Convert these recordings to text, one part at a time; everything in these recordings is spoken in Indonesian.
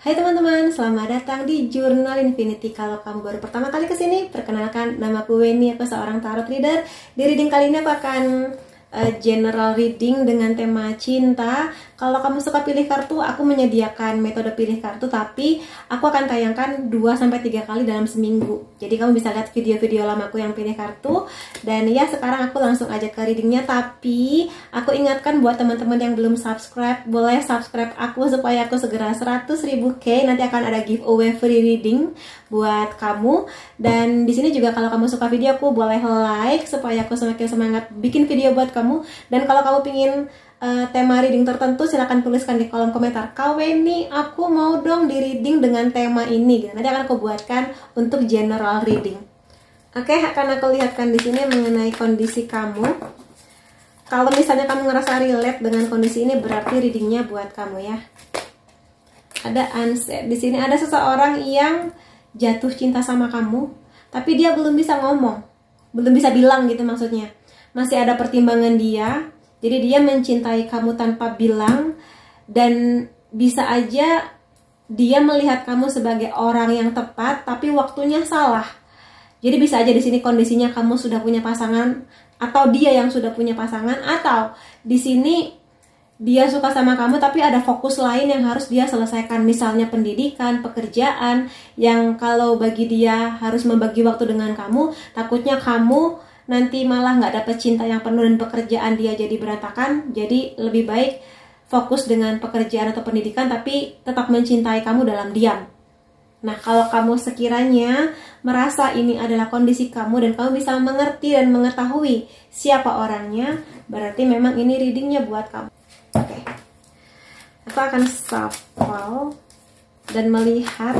Hai teman-teman, selamat datang di Jurnal Infinity. Kalau kamu baru pertama kali kesini, perkenalkan, namaku Weni, aku seorang tarot reader. Di reading kali ini aku akan general reading dengan tema cinta. Kalau kamu suka pilih kartu, aku menyediakan metode pilih kartu, tapi aku akan tayangkan 2-3 kali dalam seminggu. Jadi kamu bisa lihat video-video lamaku yang pilih kartu. Dan ya, sekarang aku langsung aja ke readingnya. Tapi aku ingatkan buat teman-teman yang belum subscribe, boleh subscribe aku supaya aku segera 100.000 K. Nanti akan ada giveaway free reading buat kamu. Dan di sini juga kalau kamu suka video aku, boleh like supaya aku semakin semangat bikin video buat kamu. Dan kalau kamu pingin tema reading tertentu, silahkan tuliskan di kolom komentar. Kak Weni, aku mau dong di reading dengan tema ini. Nanti akan aku buatkan untuk general reading. Oke, akan aku lihatkan di sini mengenai kondisi kamu. Kalau misalnya kamu ngerasa relate dengan kondisi ini, berarti readingnya buat kamu ya. Ada unsaid. Di sini ada seseorang yang jatuh cinta sama kamu, tapi dia belum bisa ngomong, belum bisa bilang gitu maksudnya. Masih ada pertimbangan dia. Jadi dia mencintai kamu tanpa bilang, dan bisa aja dia melihat kamu sebagai orang yang tepat, tapi waktunya salah. Jadi bisa aja di sini kondisinya kamu sudah punya pasangan, atau dia yang sudah punya pasangan, atau di sini dia suka sama kamu tapi ada fokus lain yang harus dia selesaikan, misalnya pendidikan, pekerjaan, yang kalau bagi dia harus membagi waktu dengan kamu, takutnya kamu nanti malah nggak dapet cinta yang penuh dan pekerjaan dia jadi berantakan. Jadi lebih baik fokus dengan pekerjaan atau pendidikan tapi tetap mencintai kamu dalam diam. Nah, kalau kamu sekiranya merasa ini adalah kondisi kamu dan kamu bisa mengerti dan mengetahui siapa orangnya, berarti memang ini readingnya buat kamu. Oke, aku akan shuffle dan melihat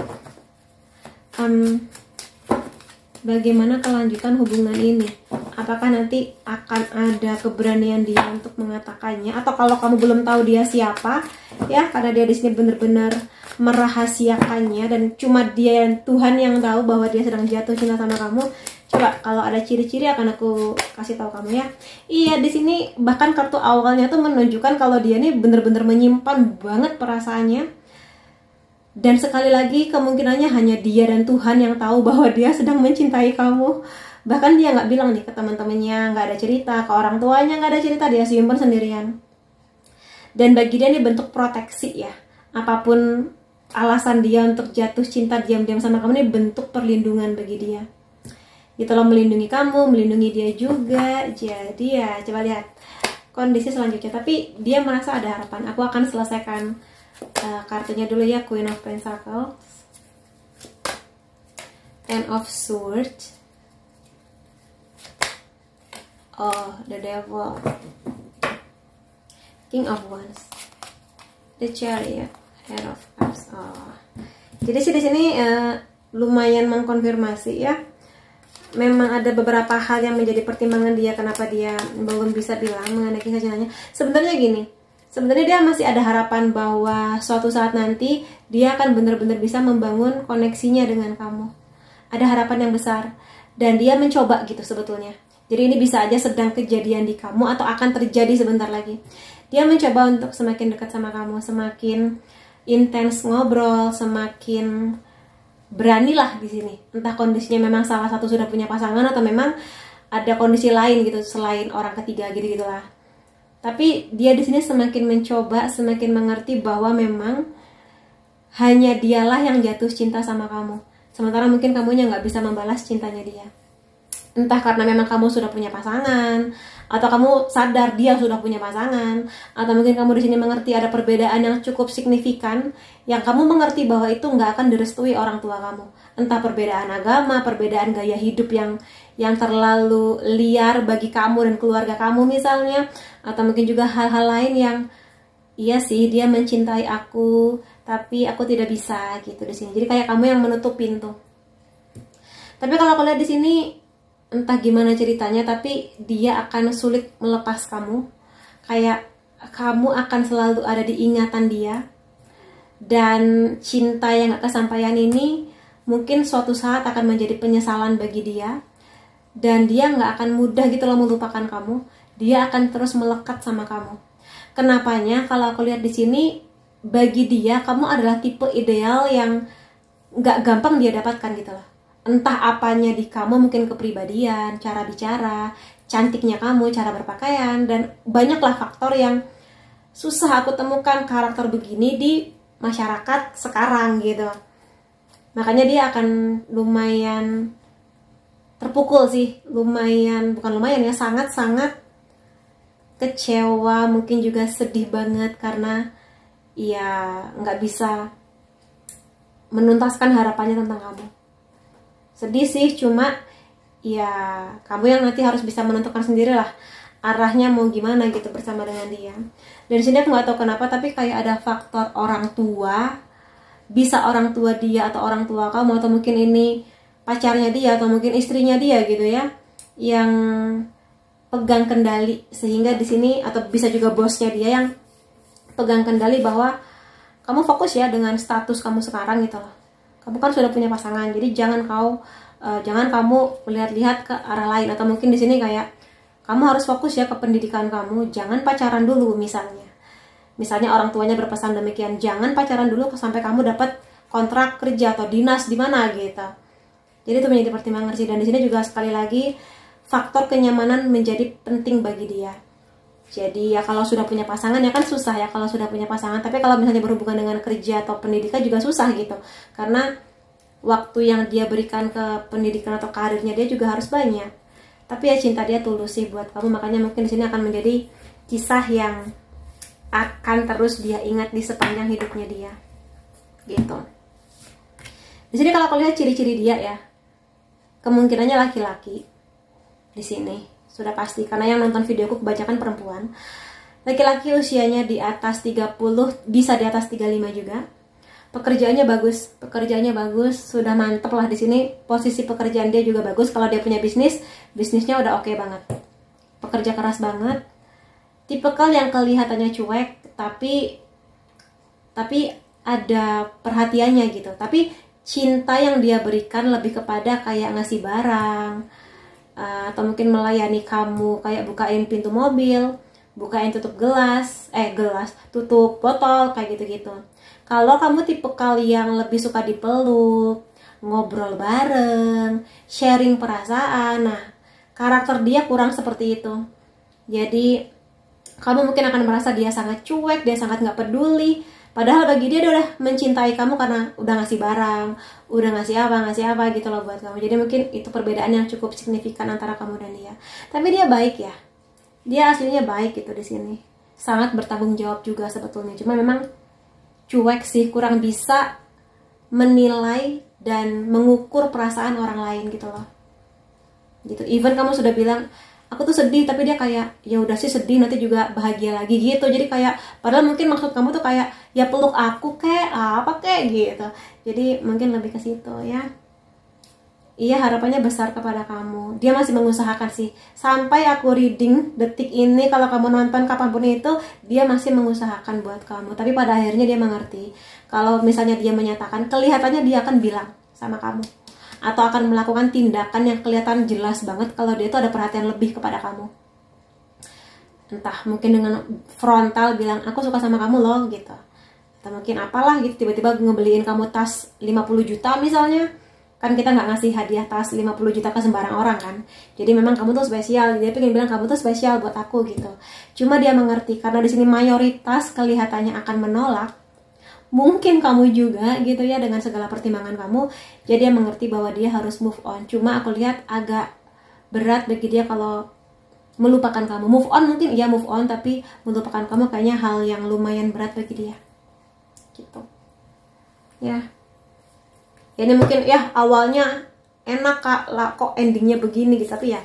bagaimana kelanjutan hubungan ini. Apakah nanti akan ada keberanian dia untuk mengatakannya, atau kalau kamu belum tahu dia siapa ya, karena dia di sini benar-benar merahasiakannya dan cuma dia dan Tuhan yang tahu bahwa dia sedang jatuh cinta sama kamu. Coba kalau ada ciri-ciri akan aku kasih tahu kamu ya. Iya, di sini bahkan kartu awalnya tuh menunjukkan kalau dia ini benar-benar menyimpan banget perasaannya. Dan sekali lagi kemungkinannya hanya dia dan Tuhan yang tahu bahwa dia sedang mencintai kamu. Bahkan dia nggak bilang nih ke teman-temannya, nggak ada cerita, ke orang tuanya nggak ada cerita, dia simpan sendirian. Dan bagi dia ini bentuk proteksi ya. Apapun alasan dia untuk jatuh cinta diam-diam sama kamu, ini bentuk perlindungan bagi dia. Itu loh, melindungi kamu, melindungi dia juga. Jadi ya coba lihat kondisi selanjutnya. Tapi dia merasa ada harapan. Aku akan selesaikan kartunya dulu ya. Queen of Pentacles, Ten of Swords, oh, the Devil, King of Wands, the Chariot, Head of Cups. Oh, jadi sih di sini lumayan mengkonfirmasi ya. Memang ada beberapa hal yang menjadi pertimbangan dia kenapa dia belum bisa bilang mengenai kisah cintanya. Sebenarnya gini, sebenarnya dia masih ada harapan bahwa suatu saat nanti dia akan benar-benar bisa membangun koneksinya dengan kamu. Ada harapan yang besar dan dia mencoba gitu sebetulnya. Jadi ini bisa aja sedang kejadian di kamu atau akan terjadi sebentar lagi. Dia mencoba untuk semakin dekat sama kamu, semakin intens ngobrol, semakin beranilah di sini. Entah kondisinya memang salah satu sudah punya pasangan atau memang ada kondisi lain gitu selain orang ketiga gitu-gitulah. Tapi dia di sini semakin mencoba, semakin mengerti bahwa memang hanya dialah yang jatuh cinta sama kamu. Sementara mungkin kamunya nggak bisa membalas cintanya dia. Entah karena memang kamu sudah punya pasangan, atau kamu sadar dia sudah punya pasangan, atau mungkin kamu di sini mengerti ada perbedaan yang cukup signifikan, yang kamu mengerti bahwa itu nggak akan direstui orang tua kamu. Entah perbedaan agama, perbedaan gaya hidup yang terlalu liar bagi kamu dan keluarga kamu misalnya, atau mungkin juga hal-hal lain yang iya sih dia mencintai aku, tapi aku tidak bisa gitu di sini. Jadi kayak kamu yang menutup pintu. Tapi kalau aku lihat di sini, entah gimana ceritanya, tapi dia akan sulit melepas kamu. Kayak kamu akan selalu ada di ingatan dia. Dan cinta yang gak kesampaian ini mungkin suatu saat akan menjadi penyesalan bagi dia. Dan dia gak akan mudah gitu loh melupakan kamu. Dia akan terus melekat sama kamu. Kenapanya kalau aku lihat di sini, bagi dia kamu adalah tipe ideal yang nggak gampang dia dapatkan gitu loh. Entah apanya di kamu, mungkin kepribadian, cara bicara, cantiknya kamu, cara berpakaian, dan banyaklah faktor yang susah aku temukan karakter begini di masyarakat sekarang gitu. Makanya dia akan lumayan terpukul sih, bukan lumayan ya, sangat-sangat kecewa, mungkin juga sedih banget karena ya nggak bisa menuntaskan harapannya tentang kamu. Sedih sih, cuma ya kamu yang nanti harus bisa menentukan sendiri lah arahnya mau gimana gitu bersama dengan dia. Dan di sini aku nggak tahu kenapa, tapi kayak ada faktor orang tua, bisa orang tua dia atau orang tua kamu, atau mungkin ini pacarnya dia atau mungkin istrinya dia gitu ya, yang pegang kendali, sehingga di sini, atau bisa juga bosnya dia yang pegang kendali bahwa kamu fokus ya dengan status kamu sekarang gitu loh. Kamu kan sudah punya pasangan, jadi jangan kamu melihat-lihat ke arah lain. Atau mungkin di sini kayak kamu harus fokus ya ke pendidikan kamu, jangan pacaran dulu misalnya. Misalnya orang tuanya berpesan demikian, jangan pacaran dulu sampai kamu dapat kontrak kerja atau dinas di mana gitu. Jadi itu menjadi pertimbangan sih. Dan di sini juga sekali lagi faktor kenyamanan menjadi penting bagi dia. Jadi ya kalau sudah punya pasangan ya kan susah ya kalau sudah punya pasangan. Tapi kalau misalnya berhubungan dengan kerja atau pendidikan juga susah gitu. Karena waktu yang dia berikan ke pendidikan atau karirnya dia juga harus banyak. Tapi ya cinta dia tulus sih buat kamu. Makanya mungkin di sini akan menjadi kisah yang akan terus dia ingat di sepanjang hidupnya dia. Gitu. Di sini kalau kalian lihat ciri-ciri dia ya, kemungkinannya laki-laki di sini. Sudah pasti, karena yang nonton videoku kebanyakan perempuan. Laki-laki usianya di atas 30, bisa di atas 35 juga. Pekerjaannya bagus, sudah mantep lah di sini. Posisi pekerjaan dia juga bagus. Kalau dia punya bisnisnya udah oke banget. Pekerja keras banget. Tipikal yang kelihatannya cuek, tapi ada perhatiannya gitu. Tapi cinta yang dia berikan lebih kepada kayak ngasih barang, atau mungkin melayani kamu, kayak bukain pintu mobil, bukain tutup tutup botol, kayak gitu-gitu. Kalau kamu tipe yang lebih suka dipeluk, ngobrol bareng, sharing perasaan, nah karakter dia kurang seperti itu. Jadi kamu mungkin akan merasa dia sangat cuek, dia sangat nggak peduli. Padahal bagi dia udah mencintai kamu karena udah ngasih barang, udah ngasih apa gitu loh buat kamu. Jadi mungkin itu perbedaan yang cukup signifikan antara kamu dan dia. Tapi dia baik ya. Dia aslinya baik gitu di sini. Sangat bertanggung jawab juga sebetulnya. Cuma memang cuek sih, kurang bisa menilai dan mengukur perasaan orang lain gitu loh. Gitu. Even kamu sudah bilang aku tuh sedih, tapi dia kayak ya udah sih sedih, nanti juga bahagia lagi gitu. Jadi kayak padahal mungkin maksud kamu tuh kayak ya peluk aku kek apa kek gitu. Jadi mungkin lebih ke situ ya. Iya, harapannya besar kepada kamu. Dia masih mengusahakan sih. Sampai aku reading detik ini, kalau kamu nonton kapanpun itu, dia masih mengusahakan buat kamu. Tapi pada akhirnya dia mengerti. Kalau misalnya dia menyatakan, kelihatannya dia akan bilang sama kamu. Atau akan melakukan tindakan yang kelihatan jelas banget kalau dia itu ada perhatian lebih kepada kamu. Entah mungkin dengan frontal bilang, aku suka sama kamu loh gitu. Atau mungkin apalah gitu, tiba-tiba ngebeliin kamu tas 50 juta misalnya. Kan kita nggak ngasih hadiah tas 50 juta ke sembarang orang kan. Jadi memang kamu tuh spesial. Dia pengen bilang kamu tuh spesial buat aku gitu. Cuma dia mengerti karena di sini mayoritas kelihatannya akan menolak. Mungkin kamu juga gitu ya dengan segala pertimbangan kamu. Jadi dia mengerti bahwa dia harus move on. Cuma aku lihat agak berat bagi dia kalau melupakan kamu. Move on mungkin iya move on, tapi melupakan kamu kayaknya hal yang lumayan berat bagi dia. Gitu. Ya. Ini mungkin ya awalnya enak kak lah, kok endingnya begini gitu. Tapi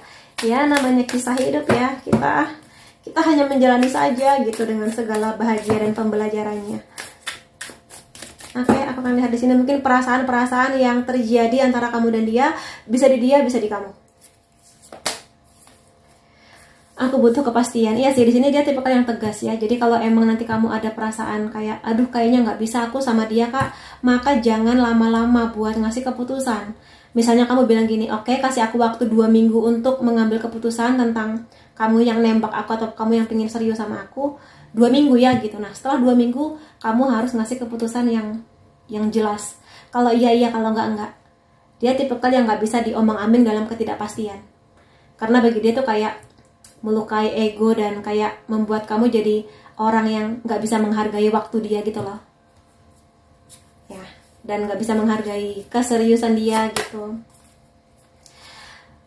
ya namanya kisah hidup ya. Kita hanya menjalani saja gitu dengan segala bahagia dan pembelajarannya. Oke, aku akan lihat di sini mungkin perasaan-perasaan yang terjadi antara kamu dan dia, bisa di dia, bisa di kamu. Aku butuh kepastian. Iya sih, di sini dia tipe yang tegas ya. Jadi kalau emang nanti kamu ada perasaan kayak, aduh kayaknya nggak bisa aku sama dia kak, maka jangan lama-lama buat ngasih keputusan. Misalnya kamu bilang gini, oke, kasih aku waktu 2 minggu untuk mengambil keputusan tentang kamu yang nembak aku atau kamu yang pengen serius sama aku. 2 minggu ya gitu. Nah setelah 2 minggu kamu harus ngasih keputusan yang jelas. Kalau iya iya, kalau enggak. Dia tipikal yang nggak bisa diomong-ambing dalam ketidakpastian. Karena bagi dia tuh kayak melukai ego dan kayak membuat kamu jadi orang yang nggak bisa menghargai waktu dia gitu loh. Ya, dan nggak bisa menghargai keseriusan dia gitu.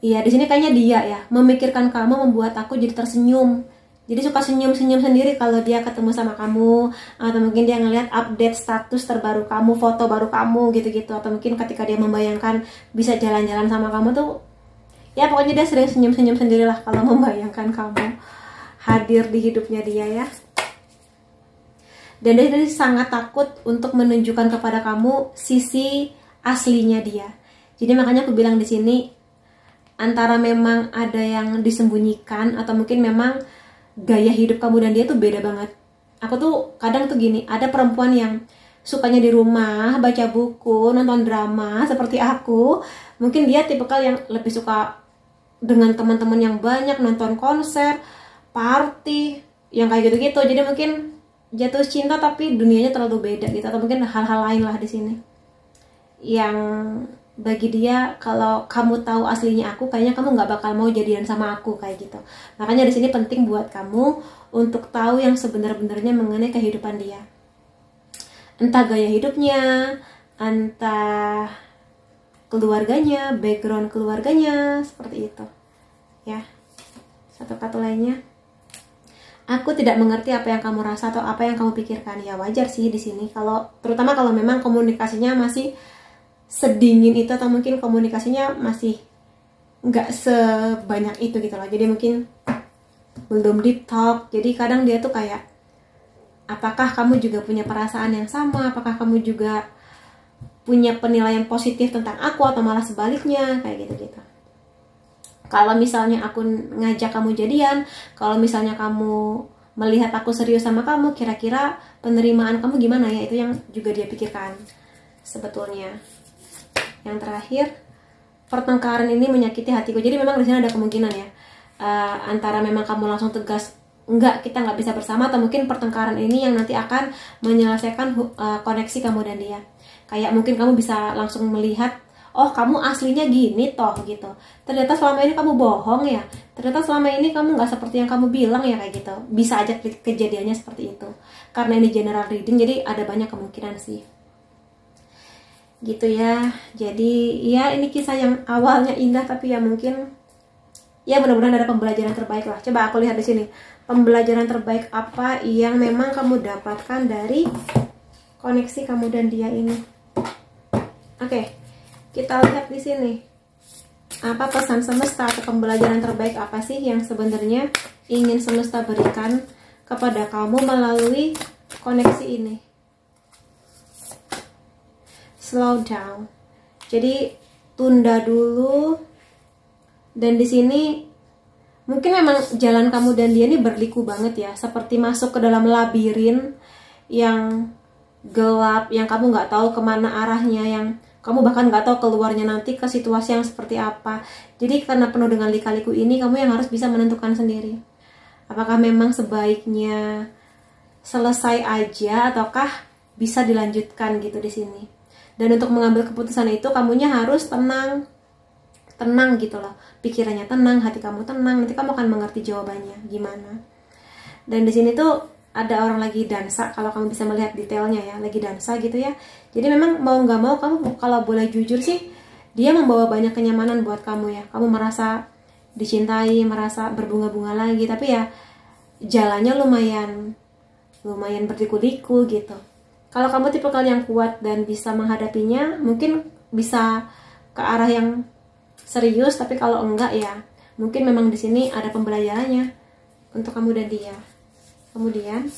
Iya, di sini kayaknya dia ya memikirkan kamu membuat aku jadi tersenyum. Jadi suka senyum-senyum sendiri kalau dia ketemu sama kamu, atau mungkin dia ngeliat update status terbaru kamu, foto baru kamu gitu-gitu, atau mungkin ketika dia membayangkan bisa jalan-jalan sama kamu tuh, ya pokoknya dia sering senyum-senyum sendirilah kalau membayangkan kamu hadir di hidupnya dia ya. Dan dia sangat takut untuk menunjukkan kepada kamu sisi aslinya dia. Jadi makanya aku bilang di sini, antara memang ada yang disembunyikan atau mungkin memang gaya hidup kamu dan dia tuh beda banget. Aku tuh kadang tuh gini, ada perempuan yang sukanya di rumah, baca buku, nonton drama seperti aku. Mungkin dia tipikal yang lebih suka dengan teman-teman yang banyak, nonton konser, party, yang kayak gitu-gitu. Jadi mungkin jatuh cinta tapi dunianya terlalu beda gitu, atau mungkin hal-hal lain lah di sini. Yang bagi dia, kalau kamu tahu aslinya aku, kayaknya kamu nggak bakal mau jadian sama aku kayak gitu. Makanya di sini penting buat kamu untuk tahu yang sebenar-benarnya mengenai kehidupan dia. Entah gaya hidupnya, entah keluarganya, background keluarganya, seperti itu. Ya. Satu kartu lainnya. Aku tidak mengerti apa yang kamu rasa atau apa yang kamu pikirkan. Ya wajar sih di sini. Terutama kalau memang komunikasinya masih sedingin itu, atau mungkin komunikasinya masih nggak sebanyak itu gitu loh. Jadi mungkin belum deep talk. Jadi kadang dia tuh kayak, apakah kamu juga punya perasaan yang sama? Apakah kamu juga punya penilaian positif tentang aku, atau malah sebaliknya kayak gitu-gitu. Kalau misalnya aku ngajak kamu jadian, kalau misalnya kamu melihat aku serius sama kamu, kira-kira penerimaan kamu gimana ya? Itu yang juga dia pikirkan sebetulnya. Yang terakhir, pertengkaran ini menyakiti hatiku. Jadi memang di sini ada kemungkinan ya, antara memang kamu langsung tegas, enggak, kita nggak bisa bersama, atau mungkin pertengkaran ini yang nanti akan menyelesaikan koneksi kamu dan dia. Kayak mungkin kamu bisa langsung melihat, oh kamu aslinya gini toh gitu. Ternyata selama ini kamu bohong ya. Ternyata selama ini kamu nggak seperti yang kamu bilang ya, kayak gitu. Bisa aja kejadiannya seperti itu. Karena ini general reading, jadi ada banyak kemungkinan sih. Gitu ya. Jadi ya ini kisah yang awalnya indah, tapi ya mungkin ya mudah-mudahan ada pembelajaran terbaik lah. Coba aku lihat di sini. Pembelajaran terbaik apa yang memang kamu dapatkan dari koneksi kamu dan dia ini. Oke. Kita lihat di sini. Apa pesan semesta atau pembelajaran terbaik apa sih yang sebenarnya ingin semesta berikan kepada kamu melalui koneksi ini? Slow down. Jadi tunda dulu. Dan di sini mungkin memang jalan kamu dan dia ini berliku banget ya, seperti masuk ke dalam labirin yang gelap, yang kamu nggak tahu kemana arahnya, yang kamu bahkan nggak tahu keluarnya nanti ke situasi yang seperti apa. Jadi karena penuh dengan lika-liku ini, kamu yang harus bisa menentukan sendiri. Apakah memang sebaiknya selesai aja, ataukah bisa dilanjutkan gitu di sini. Dan untuk mengambil keputusan itu, kamunya harus tenang gitu loh. Pikirannya tenang, hati kamu tenang, nanti kamu akan mengerti jawabannya gimana. Dan di sini tuh ada orang lagi dansa, kalau kamu bisa melihat detailnya ya, lagi dansa gitu ya. Jadi memang mau nggak mau, kamu kalau boleh jujur sih, dia membawa banyak kenyamanan buat kamu ya. Kamu merasa dicintai, merasa berbunga-bunga lagi, tapi ya jalannya lumayan berliku-liku gitu. Kalau kamu tipe yang kuat dan bisa menghadapinya, mungkin bisa ke arah yang serius. Tapi kalau enggak ya, mungkin memang di sini ada pembelajarannya untuk kamu dan dia. Kemudian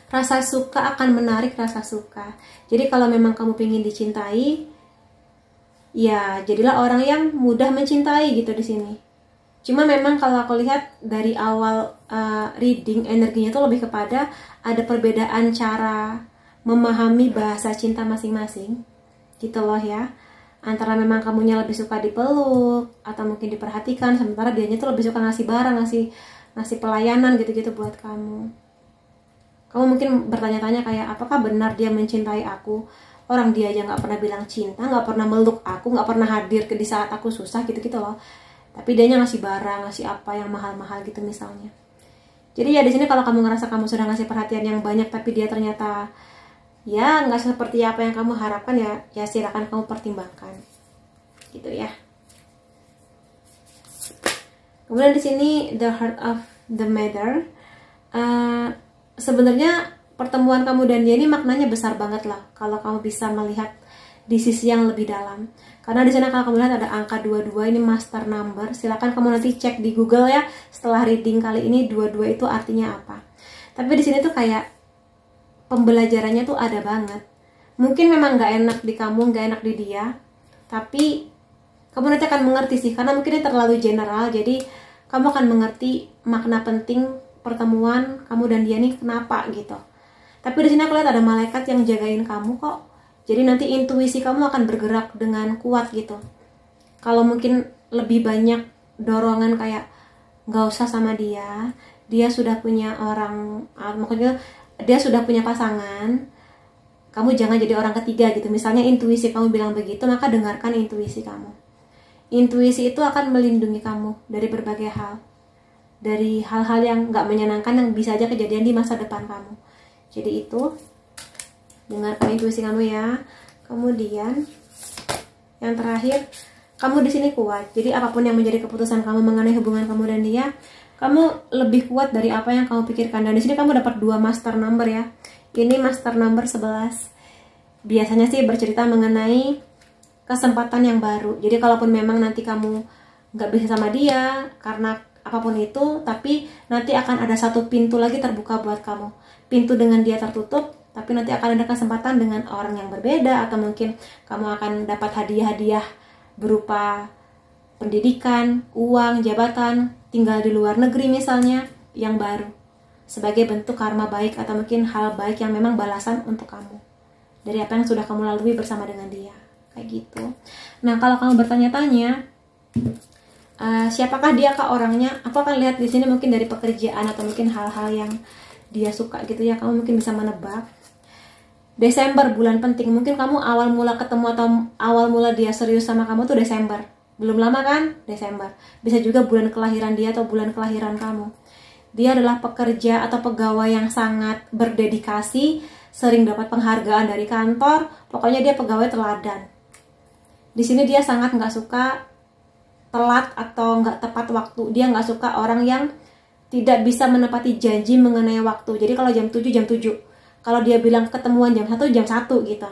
rasa suka akan menarik rasa suka. Jadi kalau memang kamu ingin dicintai, ya jadilah orang yang mudah mencintai gitu di sini. Cuma memang kalau aku lihat dari awal reading, energinya tuh lebih kepada ada perbedaan cara memahami bahasa cinta masing-masing gitu loh ya. Antara memang kamunya lebih suka dipeluk atau mungkin diperhatikan, sementara dianya tuh lebih suka ngasih barang, ngasih ngasih pelayanan gitu-gitu buat kamu. Kamu mungkin bertanya-tanya kayak, apakah benar dia mencintai aku? Orang dia aja nggak pernah bilang cinta, nggak pernah meluk aku, nggak pernah hadir di saat aku susah gitu-gitu loh. Tapi dianya ngasih barang, ngasih apa yang mahal-mahal gitu misalnya. Jadi ya di sini kalau kamu ngerasa kamu sudah ngasih perhatian yang banyak tapi dia ternyata ya nggak seperti apa yang kamu harapkan, ya silakan kamu pertimbangkan. Gitu ya. Kemudian di sini the heart of the matter. Sebenarnya pertemuan kamu dan dia ini maknanya besar banget lah kalau kamu bisa melihat di sisi yang lebih dalam. Karena di sana kalau kamu lihat ada angka 22, ini master number. Silakan kamu nanti cek di Google ya setelah reading kali ini 22 itu artinya apa. Tapi di sini tuh kayak pembelajarannya tuh ada banget. Mungkin memang nggak enak di kamu, nggak enak di dia, tapi kamu nanti akan mengerti sih, karena mungkin ini terlalu general. Jadi kamu akan mengerti makna penting pertemuan kamu dan dia nih kenapa gitu. Tapi di sini aku lihat ada malaikat yang jagain kamu kok. Jadi nanti intuisi kamu akan bergerak dengan kuat gitu. Kalau mungkin lebih banyak dorongan kayak nggak usah sama dia, dia sudah punya orang, maksudnya dia sudah punya pasangan, kamu jangan jadi orang ketiga gitu. Misalnya intuisi kamu bilang begitu, maka dengarkan intuisi kamu. Intuisi itu akan melindungi kamu dari berbagai hal, dari hal-hal yang nggak menyenangkan yang bisa aja kejadian di masa depan kamu. Jadi itu, dengarkan intuisi kamu ya. Kemudian yang terakhir, kamu di sini kuat. Jadi apapun yang menjadi keputusan kamu mengenai hubungan kamu dan dia, kamu lebih kuat dari apa yang kamu pikirkan. Dan di sini kamu dapat 2 master number ya. Ini master number 11. Biasanya sih bercerita mengenai kesempatan yang baru. Jadi kalaupun memang nanti kamu nggak bisa sama dia karena apapun itu, tapi nanti akan ada satu pintu lagi terbuka buat kamu. Pintu dengan dia tertutup, tapi nanti akan ada kesempatan dengan orang yang berbeda, atau mungkin kamu akan dapat hadiah-hadiah berupa pendidikan, uang, jabatan, tinggal di luar negeri misalnya, yang baru. Sebagai bentuk karma baik atau mungkin hal baik yang memang balasan untuk kamu dari apa yang sudah kamu lalui bersama dengan dia. Kayak gitu. Nah, kalau kamu bertanya-tanya siapakah dia kak orangnya, aku akan lihat di sini mungkin dari pekerjaan atau mungkin hal-hal yang dia suka gitu ya. Kamu mungkin bisa menebak. Desember bulan penting, mungkin kamu awal mula ketemu atau awal mula dia serius sama kamu tuh Desember. Belum lama kan? Desember. Bisa juga bulan kelahiran dia atau bulan kelahiran kamu. Dia adalah pekerja atau pegawai yang sangat berdedikasi, sering dapat penghargaan dari kantor. Pokoknya dia pegawai teladan. Di sini dia sangat nggak suka telat atau nggak tepat waktu. Dia nggak suka orang yang tidak bisa menepati janji mengenai waktu. Jadi kalau jam 7, jam 7. Kalau dia bilang ketemuan jam 1, jam 1 gitu.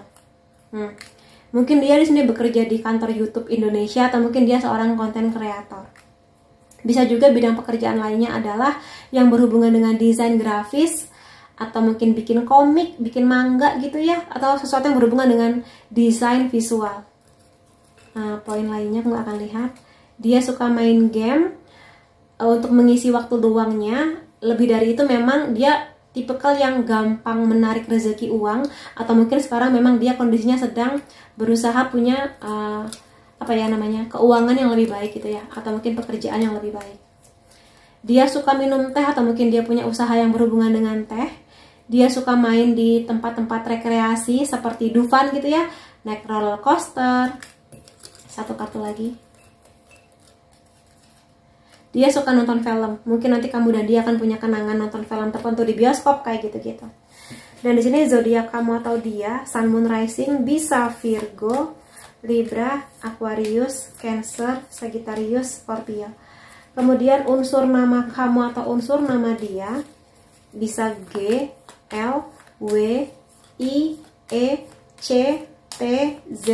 Mungkin dia di sini bekerja di kantor YouTube Indonesia, atau mungkin dia seorang konten kreator. Bisa juga bidang pekerjaan lainnya adalah yang berhubungan dengan desain grafis, atau mungkin bikin komik, bikin manga gitu ya, atau sesuatu yang berhubungan dengan desain visual. Nah, poin lainnya aku akan lihat. Dia suka main game untuk mengisi waktu luangnya. Lebih dari itu memang dia tipikal yang gampang menarik rezeki uang, atau mungkin sekarang memang dia kondisinya sedang berusaha punya keuangan yang lebih baik gitu ya, atau mungkin pekerjaan yang lebih baik. Dia suka minum teh, atau mungkin dia punya usaha yang berhubungan dengan teh. Dia suka main di tempat-tempat rekreasi seperti Dufan gitu ya, naik roller coaster. Satu kartu lagi. Dia suka nonton film. Mungkin nanti kamu dan dia akan punya kenangan nonton film tertentu di bioskop kayak gitu-gitu. Dan di sini zodiak kamu atau dia, Sun, Moon, Rising bisa Virgo, Libra, Aquarius, Cancer, Sagittarius, Scorpio. Kemudian unsur nama kamu atau unsur nama dia bisa G, L, W, I, E, C, T, Z,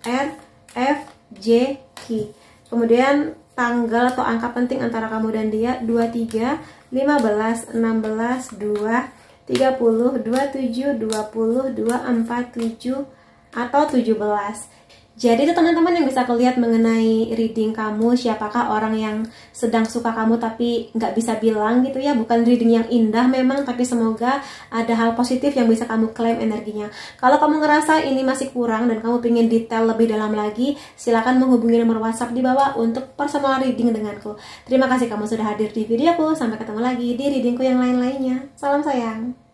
R, F, J, Q. Kemudian tanggal atau angka penting antara kamu dan dia 23, 15, 16, 2, 30, 27, 20, 24, 7, atau 17. Jadi itu teman-teman yang bisa aku lihat mengenai reading kamu, siapakah orang yang sedang suka kamu tapi nggak bisa bilang gitu ya. Bukan reading yang indah memang, tapi semoga ada hal positif yang bisa kamu klaim energinya. Kalau kamu ngerasa ini masih kurang dan kamu pengen detail lebih dalam lagi, silakan menghubungi nomor WhatsApp di bawah untuk personal reading denganku. Terima kasih kamu sudah hadir di videoku, sampai ketemu lagi di readingku yang lain-lainnya. Salam sayang.